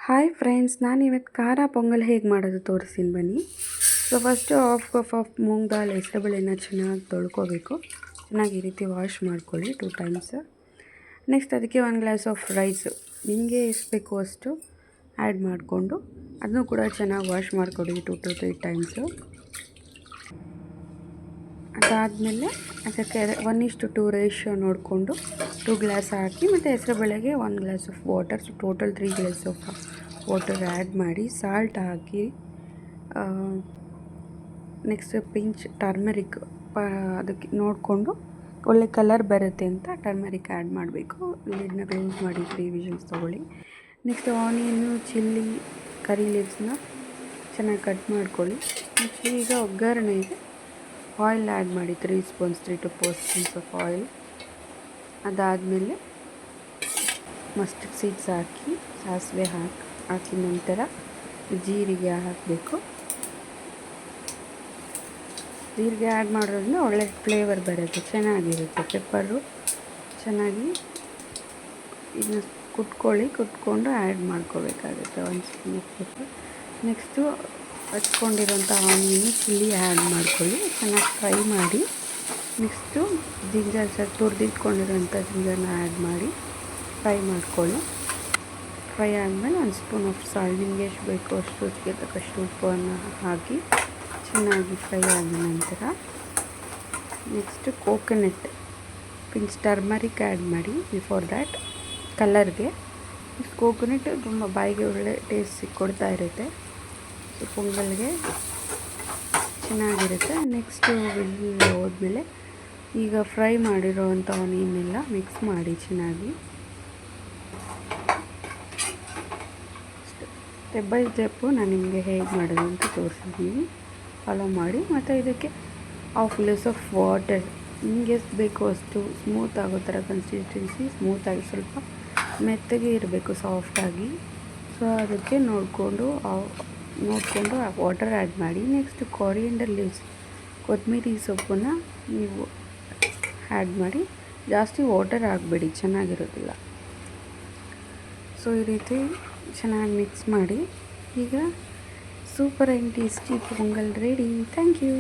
Hi friends, ನಾನಿವತ್ತು ಖಾರ ಪೊಂಗಲ್ ಹೇಗೆ ಮಾಡೋದು ತೋರಿಸ್ತೀನಿ ಬನ್ನಿ. So first half cup of moong dal ಹೆಸರುಬೇಳೆನ ಚೆನ್ನಾಗಿ ತೊಳ್ಕೊಬೇಕು. ಚೆನ್ನಾಗಿ ಈ ರೀತಿ ವಾಶ್ ಮಾಡ್ಕೊಳ್ಳಿ 2 ಟೈಮ್ಸ್. ನೆಕ್ಸ್ಟ್ ಅದಕ್ಕೆ 1 ಗ್ಲಾಸ್ ಆಫ್ ರೈಸು ನಿಮಗೆ ಎಷ್ಟು ಬೇಕು ಅಷ್ಟು ಆ್ಯಡ್ ಮಾಡಿಕೊಂಡು ಅದನ್ನು ಕೂಡ ಚೆನ್ನಾಗಿ ವಾಶ್ ಮಾಡಿಕೊಡಿ 2 to 3 ಟೈಮ್ಸು. ಅದಾದಮೇಲೆ ಅದಕ್ಕೆ 1:2 ರೇಷಿಯೋ ನೋಡಿಕೊಂಡು 2 ಗ್ಲಾಸ್ ಹಾಕಿ ಮತ್ತು ಹೆಸರುಬೇಳೆಗೆ 1 glass of water, so total 3 glass of water add ಮಾಡಿ ಸಾಲ್ಟ್ ಹಾಕಿ ನೆಕ್ಸ್ಟ್ ಪಿಂಚ್ ಟರ್ಮರಿಕ್ ಅದಕ್ಕೆ ನೋಡಿಕೊಂಡು ಒಳ್ಳೆ ಕಲರ್ ಬರುತ್ತೆ ಅಂತ ಟರ್ಮರಿಕ್ ಆ್ಯಡ್ ಮಾಡಬೇಕು. ಲಿಡ್ನ ಕ್ಲೋಸ್ ಮಾಡಿ 3 ವಿಷಲ್ಸ್ ತೊಗೊಳ್ಳಿ. ನೆಕ್ಸ್ಟ್ ಆನಿಯನ್ನು, ಚಿಲ್ಲಿ, ಕರಿ ಲೀವ್ಸ್ನ ಚೆನ್ನಾಗಿ ಕಟ್ ಮಾಡ್ಕೊಳ್ಳಿ. ನೆಕ್ಸ್ಟ್ ಈಗ ಒಗ್ಗರಣೆಗೆ ಆಯಿಲ್ ಆ್ಯಡ್ ಮಾಡಿ 3 to 4 ಸ್ಪೂನ್ಸ್ ಆಫ್ ಆಯಿಲ್. ಅದಾದಮೇಲೆ ಮಸ್ಟರ್ಡ್ ಸೀಡ್ಸ್ ಹಾಕಿ ಸಾಸಿವೆ ಹಾಕಿ ನಂತರ ಜೀರಿಗೆ ಹಾಕಬೇಕು. ಜೀರಿಗೆ ಆ್ಯಡ್ ಮಾಡೋದ್ರಿಂದ ಒಳ್ಳೆ ಫ್ಲೇವರ್ ಬರುತ್ತೆ, ಚೆನ್ನಾಗಿರುತ್ತೆ. ಪೆಪ್ಪರು ಚೆನ್ನಾಗಿ ಇದನ್ನ ಕುಟ್ಕೊಂಡು ಆ್ಯಡ್ ಮಾಡ್ಕೋಬೇಕಾಗುತ್ತೆ 1 ಸ್ಪೂನ್ ಪೆಪ್ಪರ್. ನೆಕ್ಸ್ಟು ಹಚ್ಕೊಂಡಿರೋಂಥ ಆನಿಯನ್ನು, ಚಿಲ್ಲಿ ಆ್ಯಡ್ ಮಾಡ್ಕೊಳ್ಳಿ, ಚೆನ್ನಾಗಿ ಫ್ರೈ ಮಾಡಿ. ನೆಕ್ಸ್ಟು ಜಿಂಜರ್ ತುರಿದಿಟ್ಕೊಂಡಿರೋಂಥ ಜಿಂಜರ್ನ ಆ್ಯಡ್ ಮಾಡಿ ಫ್ರೈ ಮಾಡ್ಕೊಳ್ಳಿ. ಫ್ರೈ ಆದಮೇಲೆ 1 ಸ್ಪೂನ್ ಆಫ್ ಸಾಲ್ಟ್, ನಿಮಗೆ ಎಷ್ಟು ಬೇಕು ಅಷ್ಟು ರುಚಿಗೆ ತಕ್ಕಷ್ಟು ಉಪ್ಪನ್ನು ಹಾಕಿ ಚೆನ್ನಾಗಿ ಫ್ರೈ ಆದ ನಂತರ next coconut pinch turmeric add ಮಾಡಿ ಬಿಫೋರ್ ದ್ಯಾಟ್ ಕಲರ್ಗೆ. ಕೋಕೋನಟ್ ತುಂಬ ಬಾಯಿಗೆ ಒಳ್ಳೆ ಟೇಸ್ಟ್ ಕೊಡ್ತಾ ಇರುತ್ತೆ, ಸೊ ಪೊಂಗಲ್ಗೆ ಚೆನ್ನಾಗಿರುತ್ತೆ. ನೆಕ್ಸ್ಟು ಹೋದ್ಮೇಲೆ ಈಗ ಫ್ರೈ ಮಾಡಿರೋವಂಥ ಆನಿಯನ್ನೆಲ್ಲ ಮಿಕ್ಸ್ ಮಾಡಿ ಚೆನ್ನಾಗಿ. ಸ್ಟೆಪ್ ಬೈ ಸ್ಟೆಪ್ಪು ನಾನು ನಿಮಗೆ ಹೇಗೆ ಮಾಡೋದು ಅಂತ ತೋರಿಸಿದ್ದೀನಿ, ಫಾಲೋ ಮಾಡಿ. ಮತ್ತು ಇದಕ್ಕೆ 1/2 ಗ್ಲಾಸ್ ಆಫ್ ವಾಟರ್, ನಿಮಗೆ ಎಷ್ಟು ಬೇಕೋ ಅಷ್ಟು ಸ್ಮೂತ್ ಆಗೋ ಥರ ಕನ್ಸಿಸ್ಟೆನ್ಸಿ, ಸ್ಮೂತಾಗಿ ಸ್ವಲ್ಪ ಮೆತ್ತಗೆ ಇರಬೇಕು, ಸಾಫ್ಟಾಗಿ. ಸೊ ಅದಕ್ಕೆ ನೋಡಿಕೊಂಡು ವಾಟರ್ ಆ್ಯಡ್ ಮಾಡಿ. ನೆಕ್ಸ್ಟ್ ಕೊರಿಯಂಡರ್ ಲೀವ್ಸ್, ಕೊತ್ತಂಬರಿ ಸೊಪ್ಪನ್ನು ನೀವು ಆ್ಯಡ್ ಮಾಡಿ. ಜಾಸ್ತಿ ವಾಟರ್ ಹಾಕಬೇಡಿ, ಚೆನ್ನಾಗಿರೋದಿಲ್ಲ. ಸೊ ಈ ರೀತಿ ಚೆನ್ನಾಗಿ ಮಿಕ್ಸ್ ಮಾಡಿ. ಈಗ super and tasty pongal ready. Thank you.